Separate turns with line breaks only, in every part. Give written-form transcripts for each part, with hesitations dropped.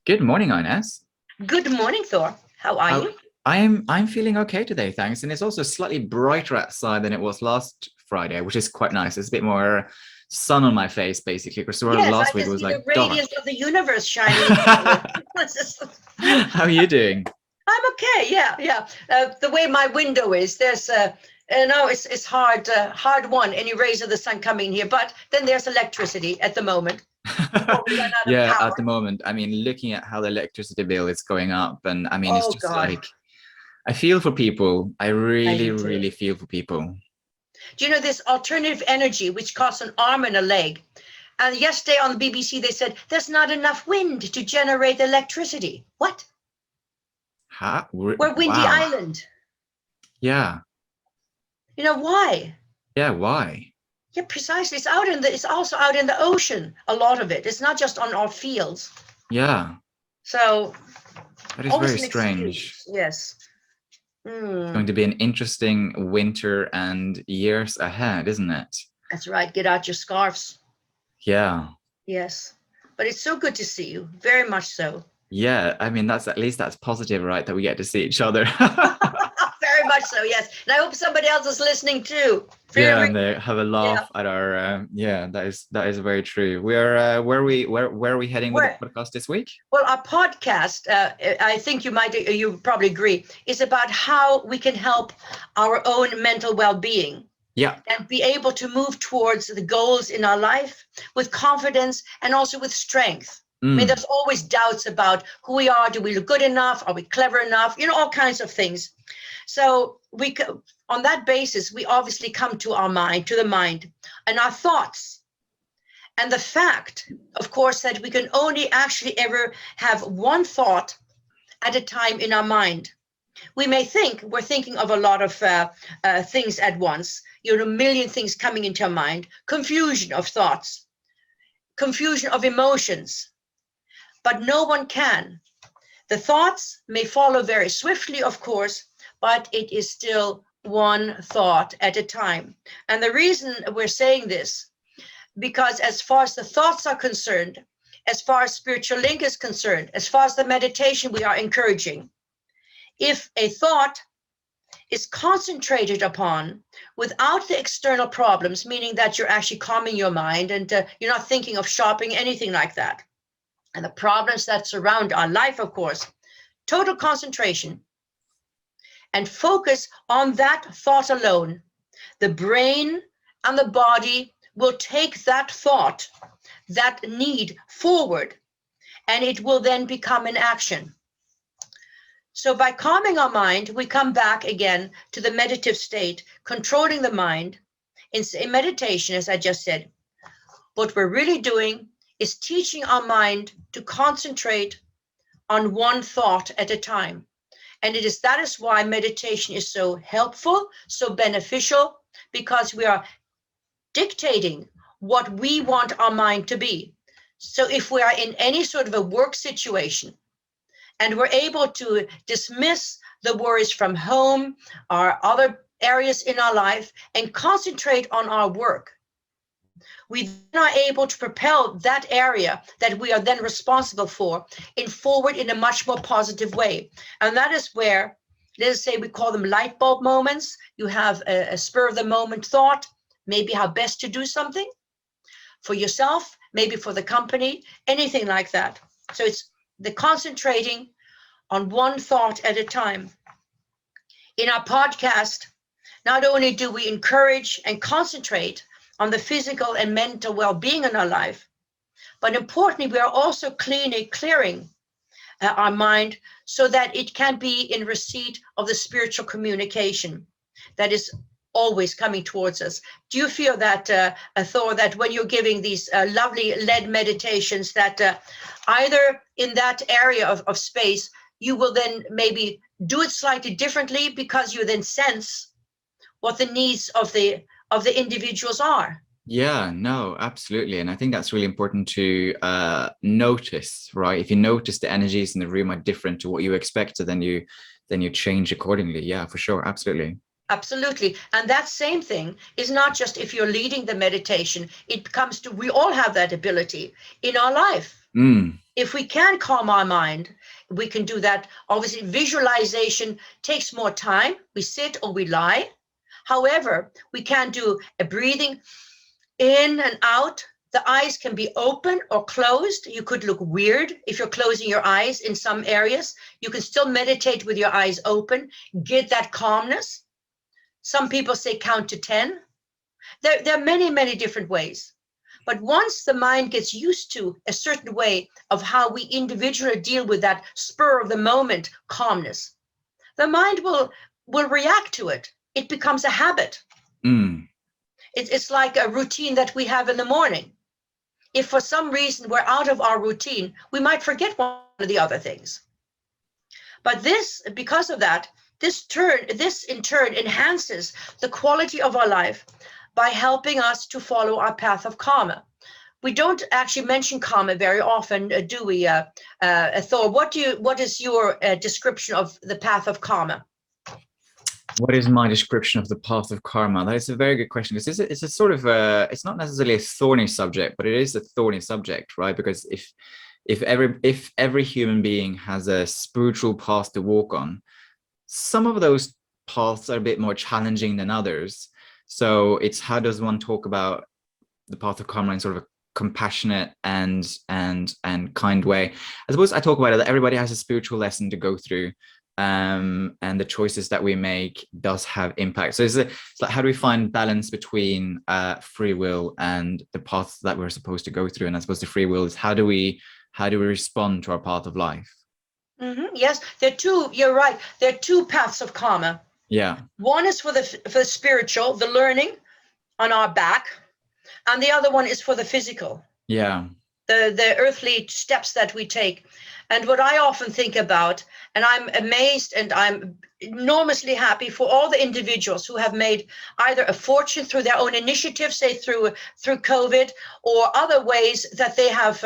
Good morning, Ines.
Good morning, Thor. How are
How
you?
I'm feeling okay today, thanks. And it's also slightly brighter outside than it was last Friday, which is quite nice. There's a bit more sun on my face, basically, because
Yes, I
last week
can
it was
see
like
the
dark.
radiance of the universe shining into you.
How are you doing?
I'm okay. Yeah, yeah. The way my window is, there's no, it's hard won. Any rays of the sun coming here, but then there's electricity at the moment before we run out of
Yeah, at
power.
the moment, I mean, looking at how the electricity bill is going up, and I mean, it's
Oh
just
God,
like I feel for people. I
I
really,
do too.
really feel for people.
Do you know this alternative energy which costs an arm and a leg? And yesterday on the BBC they said there's not enough wind to generate electricity. What? We're Windy
Wow.
Island.
Yeah.
You know why?
Yeah. Why?
Yeah, precisely. It's also out in the ocean, a lot of it. It's not just on our fields.
Yeah.
So
That is
always
very
an
strange.
excuse. Yes.
It's going to be an interesting winter and years ahead, isn't it?
That's right. Get out your scarves.
Yeah.
Yes. But it's so good to see you. Very much so.
Yeah. I mean, that's at least that's positive, right? That we get to see each other.
Very much so, yes. And I hope somebody else is listening too.
Yeah,
Very,
and they have a
yeah.
laugh at our yeah, that is very true. Where are we heading with the
Where,
podcast this week?
well, our podcast, I think you probably agree, is about how we can help our own mental well-being.
Yeah.
And be able to move towards the goals in our life with confidence and also with strength. I mean, there's always doubts about who we are. Do we look good enough? Are we clever enough? You know, all kinds of things. So on that basis, we obviously come to the mind and our thoughts. And the fact, of course, that we can only actually ever have one thought at a time in our mind. We may think we're thinking of a lot of things at once, a million things coming into our mind, confusion of thoughts, confusion of emotions, but no one can. The thoughts may follow very swiftly, of course, but it is still one thought at a time. And the reason we're saying this, because as far as the thoughts are concerned, as far as spiritual link is concerned, as far as the meditation we are encouraging, if a thought is concentrated upon without the external problems, meaning that you're actually calming your mind and you're not thinking of shopping, anything like that. And the problems that surround our life, of course, total concentration and focus on that thought alone. The brain and the body will take that thought, that need forward, and it will then become an action. So by calming our mind, we come back again to the meditative state, controlling the mind. In meditation, as I just said, what we're really doing is teaching our mind to concentrate on one thought at a time. And that is why meditation is so helpful, so beneficial, because we are dictating what we want our mind to be. So if we are in any sort of a work situation, and we're able to dismiss the worries from home or other areas in our life and concentrate on our work, we then are able to propel that area that we are then responsible for forward in a much more positive way. And that is where, let's say we call them light bulb moments. You have a spur of the moment thought, maybe how best to do something for yourself, maybe for the company, anything like that. So it's the concentrating on one thought at a time. In our podcast, not only do we encourage and concentrate on the physical and mental well-being in our life, but importantly, we are also clearing our mind so that it can be in receipt of the spiritual communication that is always coming towards us. Do you feel that, Thor, that when you're giving these lovely led meditations, that either in that area of space, you will then maybe do it slightly differently because you then sense what the needs of the individuals are?
Yeah, no, absolutely. And I think that's really important to notice, right? If you notice the energies in the room are different to what you expected, then you change accordingly. Yeah, for sure. Absolutely.
Absolutely. And that same thing is not just if you're leading the meditation, it comes to, we all have that ability in our life. If we can calm our mind, we can do that. Obviously, visualization takes more time. We sit or we lie. However, we can do a breathing in and out. The eyes can be open or closed. You could look weird if you're closing your eyes in some areas. You can still meditate with your eyes open, get that calmness. Some people say count to 10. There are many, many different ways. But once the mind gets used to a certain way of how we individually deal with that spur of the moment calmness, the mind will react to it. It becomes a habit. It's like a routine that we have in the morning. If for some reason we're out of our routine, we might forget one of the other things. But because of that, this in turn enhances the quality of our life by helping us to follow our path of karma. We don't actually mention karma very often, do we, Thor? What is your description of the path of karma?
What is my description of the path of karma? That is a very good question, because it's a sort of it's not necessarily a thorny subject, but it is a thorny subject, right? Because if every human being has a spiritual path to walk on, some of those paths are a bit more challenging than others. So it's, how does one talk about the path of karma in sort of a compassionate and kind way? I suppose I talk about it that everybody has a spiritual lesson to go through. And the choices that we make does have impact. So it's like, how do we find balance between free will and the path that we're supposed to go through? And I suppose the free will is, how do we respond to our path of life?
Yes, you're right. There are two paths of karma.
Yeah.
One is for the spiritual, the learning on our back, and the other one is for the physical.
Yeah.
The earthly steps that we take. And what I often think about, and I'm amazed and I'm enormously happy for all the individuals who have made either a fortune through their own initiative, say through COVID, or other ways that they have,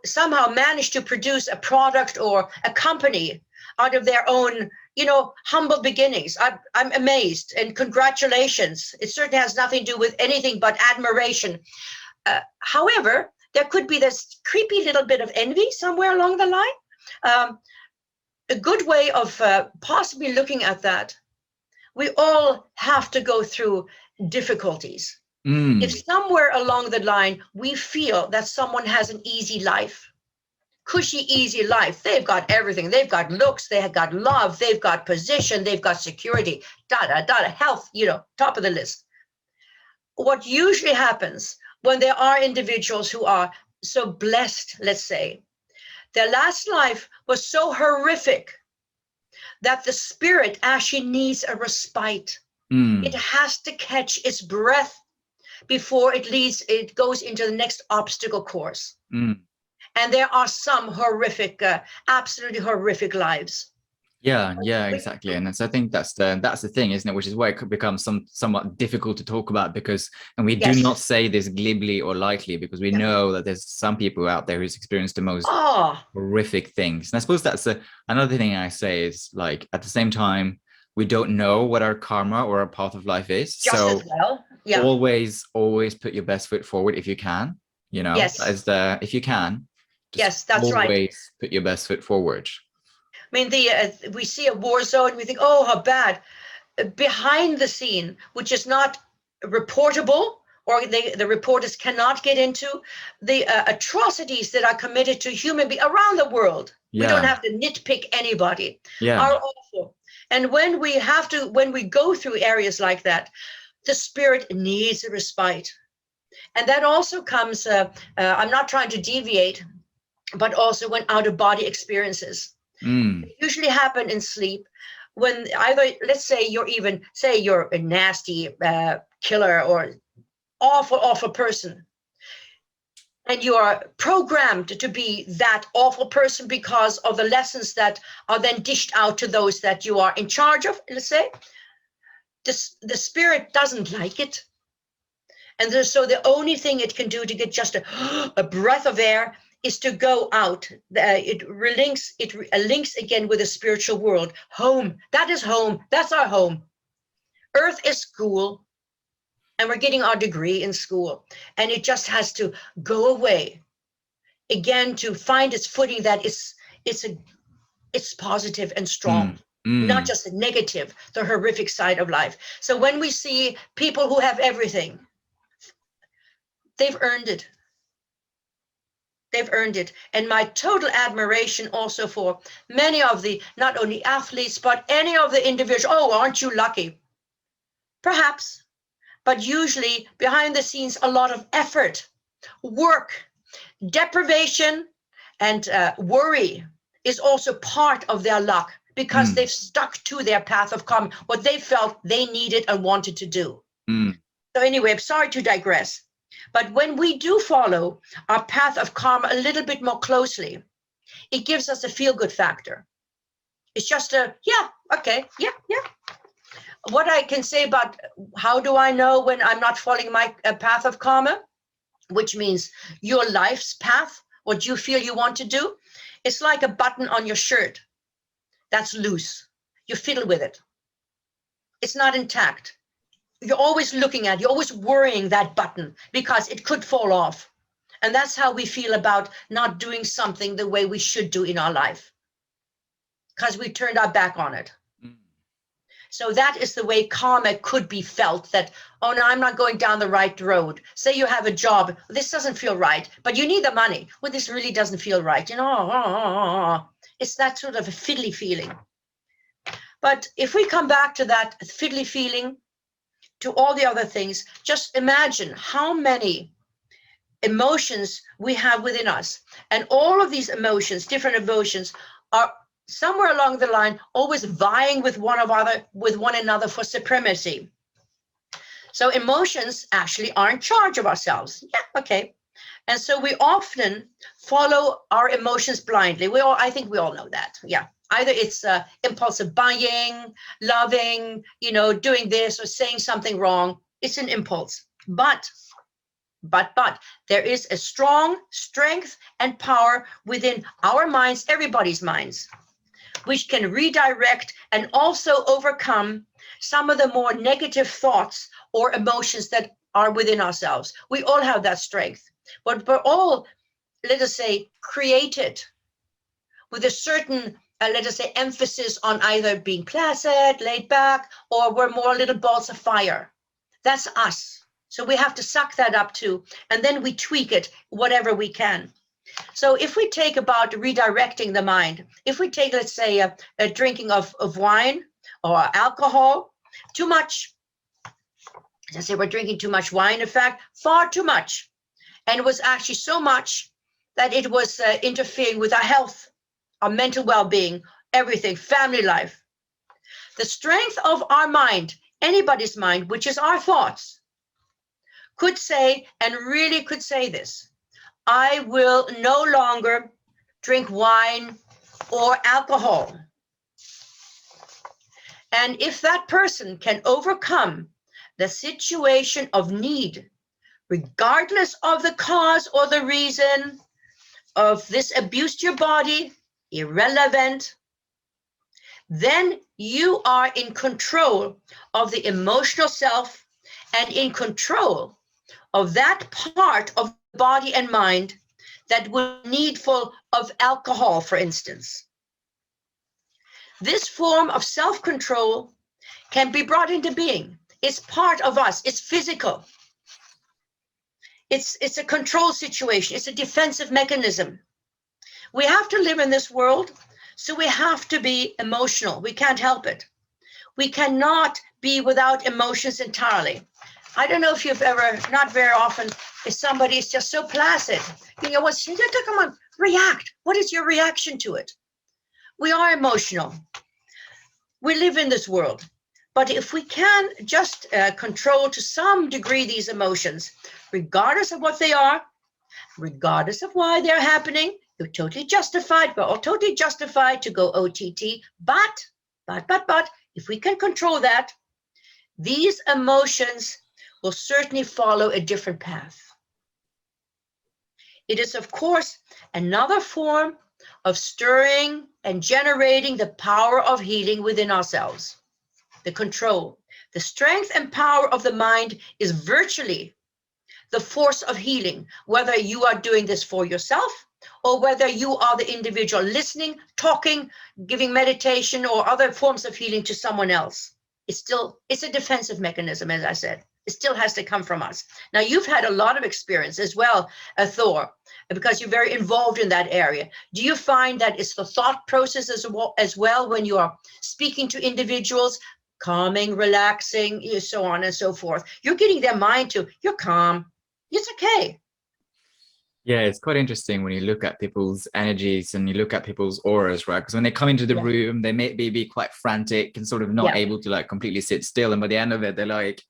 somehow managed to produce a product or a company out of their own, humble beginnings. I'm amazed, and congratulations. It certainly has nothing to do with anything but admiration. However, there could be this creepy little bit of envy somewhere along the line. A good way of possibly looking at that, we all have to go through difficulties. If somewhere along the line we feel that someone has an easy life, cushy, easy life, they've got everything, they've got looks, they have got love, they've got position, they've got security, health, top of the list. What usually happens when there are individuals who are so blessed, let's say, their last life was so horrific that the spirit actually needs a respite. It has to catch its breath before it goes into the next obstacle course. And there are some horrific, absolutely horrific lives.
Yeah, exactly. And so I think that's the thing, isn't it? Which is why it could become somewhat difficult to talk about, and we do not say this glibly or lightly, because we know that there's some people out there who's experienced the most horrific things. And I suppose that's another thing I say is, like, at the same time, we don't know what our karma or our path of life is.
Just
so
as well. Yeah.
Always put your best foot forward if you can.
Yes.
If you can.
Yes, that's right.
Always put your best foot forward.
I mean, we see a war zone, we think, oh, how bad. Behind the scene, which is not reportable, or the reporters cannot get into, the atrocities that are committed to human beings around the world. We don't have to nitpick anybody. Are awful. And when we go through areas like that, the spirit needs a respite. And that also comes, I'm not trying to deviate, but also when out-of-body experiences. Usually happen in sleep, when either, let's say you're a nasty killer or awful person, and you are programmed to be that awful person because of the lessons that are then dished out to those that you are in charge of, let's say. The spirit doesn't like it, and so the only thing it can do to get just a breath of air is to go out. It links again with the spiritual world. Home, that is home. That's our home. Earth is school, and we're getting our degree in school, and it just has to go away again to find its footing, that it's positive and strong, not just the negative, the horrific side of life. So when we see people who have everything, they've earned it. They've earned it. And my total admiration also for many of the, not only athletes, but any of the individuals. Oh, aren't you lucky? Perhaps, but usually behind the scenes, a lot of effort, work, deprivation, and worry is also part of their luck, because they've stuck to their path of karma, what they felt they needed and wanted to do. So anyway, I'm sorry to digress. But when we do follow our path of karma a little bit more closely, it gives us a feel-good factor. It's just a, yeah, okay, yeah. What I can say about how do I know when I'm not following my path of karma, which means your life's path, what you feel you want to do, it's like a button on your shirt that's loose. You fiddle with it. It's not intact. You're always looking at, you're always worrying that button because it could fall off. And that's how we feel about not doing something the way we should do in our life, because we turned our back on it. So that is the way karma could be felt, that, oh no, I'm not going down the right road. Say you have a job, this doesn't feel right, but you need the money. Well, this really doesn't feel right. You know, it's that sort of a fiddly feeling. But if we come back to that fiddly feeling, to all the other things, just imagine how many emotions we have within us. And all of these emotions, different emotions, are somewhere along the line always vying with one another for supremacy. So emotions actually are in charge of ourselves. Yeah, okay. And so we often follow our emotions blindly. I think we all know that. Yeah. Either it's impulsive buying, loving, doing this or saying something wrong. It's an impulse. But there is a strong strength and power within our minds, everybody's minds, which can redirect and also overcome some of the more negative thoughts or emotions that are within ourselves. We all have that strength, but we're all, let us say, created with a certain, let us say, emphasis on either being placid, laid back, or we're more little balls of fire. That's us. So we have to suck that up too, and then we tweak it whatever we can. So if we take about redirecting the mind, if we take, let's say, a drinking of wine or alcohol, too much, let's say we're drinking too much wine, in fact, far too much. And it was actually so much that it was interfering with our health, our mental well-being, everything, family life. The strength of our mind, anybody's mind, which is our thoughts, could say, and really could say this: I will no longer drink wine or alcohol. And if that person can overcome the situation of need, regardless of the cause or the reason of this abuse to your body, irrelevant, then you are in control of the emotional self and in control of that part of the body and mind that would be needful of alcohol, for instance. This form of self-control can be brought into being. It's part of us. It's physical. It's a control situation. It's a defensive mechanism. We have to live in this world, so we have to be emotional. We can't help it. We cannot be without emotions entirely. I don't know if you've ever, not very often, if somebody is just so placid, come on, react. What is your reaction to it? We are emotional. We live in this world. But if we can just control to some degree these emotions, regardless of what they are, regardless of why they're happening, you're totally justified. We're all totally justified to go OTT. But, if we can control that, these emotions will certainly follow a different path. It is, of course, another form of stirring and generating the power of healing within ourselves. The control, the strength and power of the mind is virtually the force of healing, whether you are doing this for yourself or whether you are the individual listening, talking, giving meditation or other forms of healing to someone else. It's a defensive mechanism, as I said. It still has to come from us. Now, you've had a lot of experience as well, Thor, because you're very involved in that area. Do you find that it's the thought process as well when you are speaking to individuals, calming, relaxing, so on and so forth? You're getting their mind to, you're calm, it's okay.
Yeah, it's quite interesting when you look at people's energies and you look at people's auras, right? Because when they come into the room, they may be quite frantic and sort of not able to like completely sit still. And by the end of it, they're like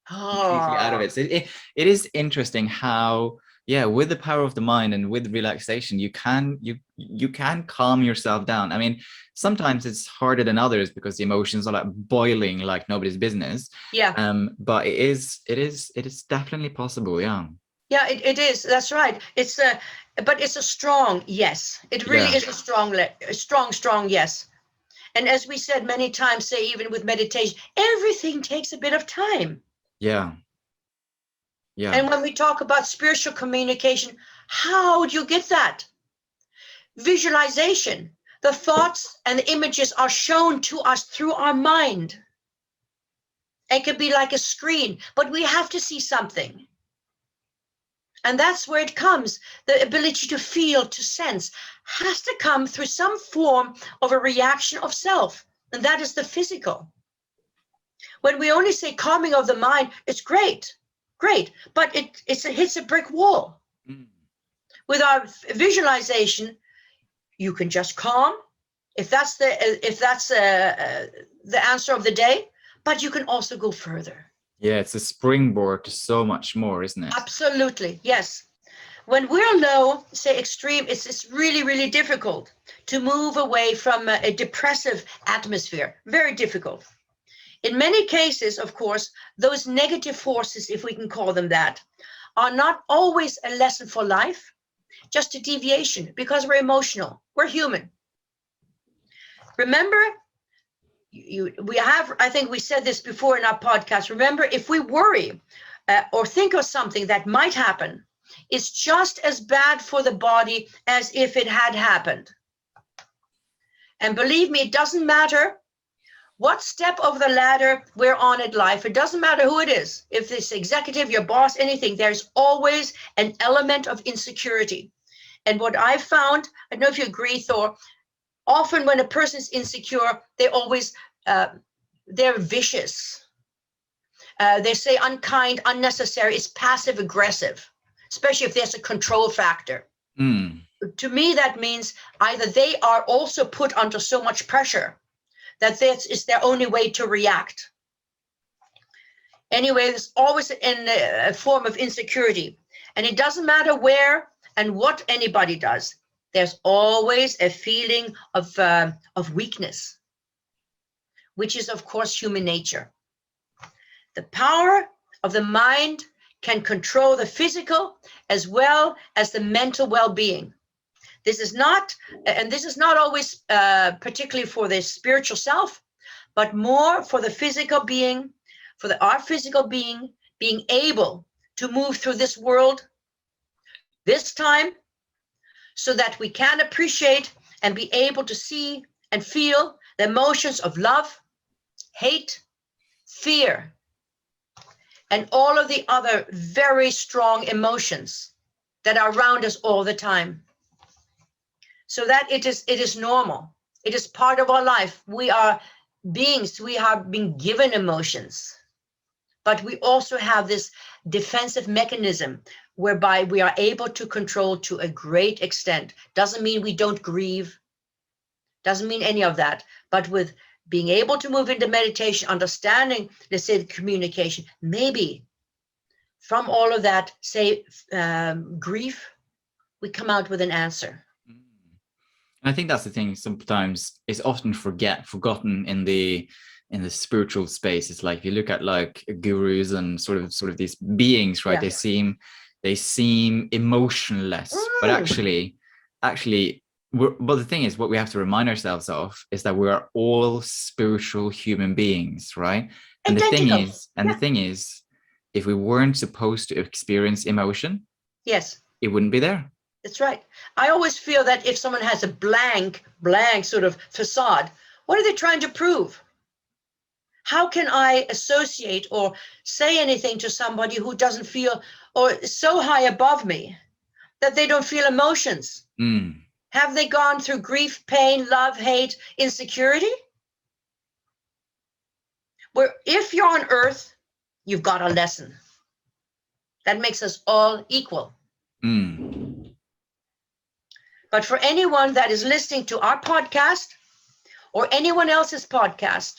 completely out of it. So it is interesting how, yeah, with the power of the mind and with relaxation, you can calm yourself down. I mean, sometimes it's harder than others because the emotions are like boiling like nobody's business.
Yeah.
But it is definitely possible. Yeah.
Yeah, it is. That's right. But it's a strong yes. It really is a strong yes. And as we said many times, say even with meditation, everything takes a bit of time.
Yeah. Yeah.
And when we talk about spiritual communication, how do you get that? Visualization. The thoughts and the images are shown to us through our mind. It could be like a screen, but we have to see something. And that's where it comes. The ability to feel, to sense, has to come through some form of a reaction of self. And that is the physical. When we only say calming of the mind, it's great, but it hits a brick wall. With our visualization, you can just calm, if that's the answer of the day, but you can also go further.
Yeah, it's a springboard to so much more, isn't it?
Absolutely, yes. When we're low, say extreme, it's really, really difficult to move away from a depressive atmosphere. Very difficult. In many cases, of course, those negative forces, if we can call them that, are not always a lesson for life, just a deviation, because we're emotional. We're human. Remember, I think we said this before in our podcast. Remember, if we worry or think of something that might happen, it's just as bad for the body as if it had happened. And believe me, it doesn't matter what step of the ladder we're on in life. It doesn't matter who it is. If it's executive, your boss, anything, there's always an element of insecurity. And what I've found, I don't know if you agree, Thor, often when a person's insecure, they're vicious. They say unkind, unnecessary. It's passive aggressive, especially if there's a control factor. To me, that means either they are also put under so much pressure that this is their only way to react. Anyway, there's always a form of insecurity. And it doesn't matter where and what anybody does. There's always a feeling of weakness, which is, of course, human nature. The power of the mind can control the physical as well as the mental well-being. This is not always particularly for the spiritual self, but more for the physical being, our physical being able to move through this world, this time, so that we can appreciate and be able to see and feel the emotions of love, hate, fear, and all of the other very strong emotions that are around us all the time. So that it is normal. It is part of our life. We are beings, we have been given emotions, but we also have this defensive mechanism whereby we are able to control to a great extent. Doesn't mean we don't grieve, doesn't mean any of that, but with being able to move into meditation, understanding, let's say, the communication, maybe from all of that, say, grief, we come out with an answer.
I think that's the thing. Sometimes it's often forgotten in the spiritual space. It's like if you look at like gurus and sort of these beings, right? Yeah. They seem emotionless, but actually, but the thing is, what we have to remind ourselves of is that we are all spiritual human beings, right? And the thing is, if we weren't supposed to experience emotion,
yes,
it wouldn't be there.
That's right. I always feel that if someone has a blank sort of facade, what are they trying to prove? How can I associate or say anything to somebody who doesn't feel or is so high above me that they don't feel emotions? Have they gone through grief, pain, love, hate, insecurity? Where if you're on earth, you've got a lesson. That makes us all equal. But for anyone that is listening to our podcast or anyone else's podcast,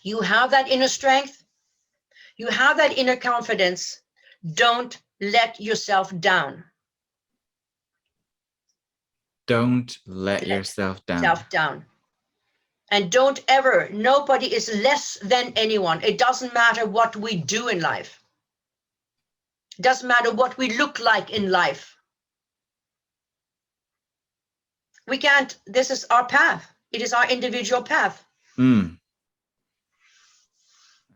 you have that inner strength. You have that inner confidence. Don't let yourself down.
Don't let yourself down.
And don't ever, nobody is less than anyone. It doesn't matter what we do in life. It doesn't matter what we look like in life. We can't, this is our path. It is our individual path.
I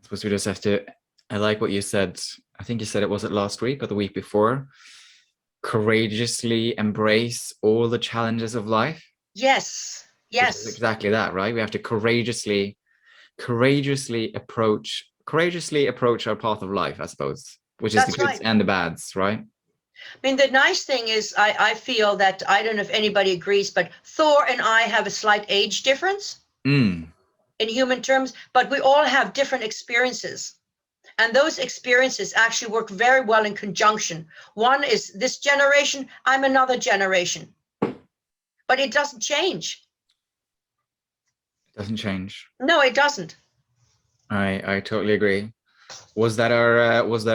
suppose we just have to, I like what you said. I think you said it, was it last week or the week before? Courageously embrace all the challenges of life.
Yes.
Exactly that, right? We have to courageously approach our path of life, I suppose, which is the goods and the bads, right?
I mean, the nice thing is I feel that, I don't know if anybody agrees, but Thor and I have a slight age difference in human terms, but we all have different experiences. And those experiences actually work very well in conjunction. One is this generation, I'm another generation. But it doesn't change.
It doesn't change.
No, it doesn't.
I totally agree. Was that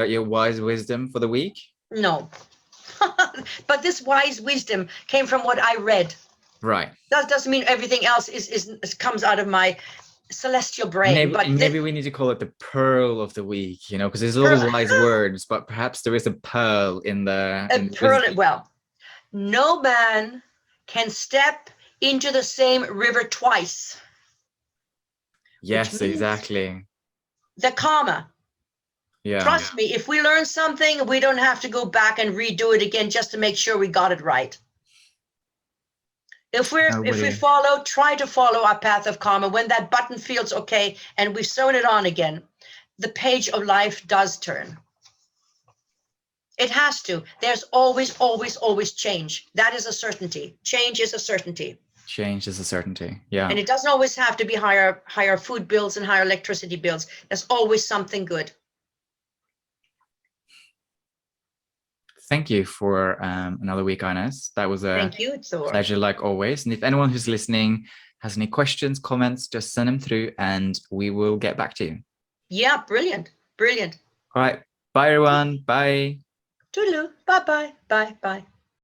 your wise wisdom for the week?
No. But this wise wisdom came from what I read.
Right.
That doesn't mean everything else comes out of my celestial brain.
Maybe we need to call it the pearl of the week, because there's a lot of wise words, but perhaps there is a pearl in the
pearl. Well, no man can step into the same river twice.
Yes, exactly.
The karma.
Yeah.
Trust me, if we learn something, we don't have to go back and redo it again just to make sure we got it right. If we try to follow our path of karma, when that button feels okay and we've sewn it on again, the page of life does turn. It has to. There's always, always, always change. That is a certainty. Change is a certainty.
Change is a certainty. Yeah.
And it doesn't always have to be higher food bills and higher electricity bills. There's always something good.
Thank you for another week, Ines. That was a pleasure, like always. And if anyone who's listening has any questions, comments, just send them through and we will get back to you.
Yeah, brilliant. Brilliant.
All right. Bye, everyone. Bye.
Toodaloo. Bye-bye. Bye-bye.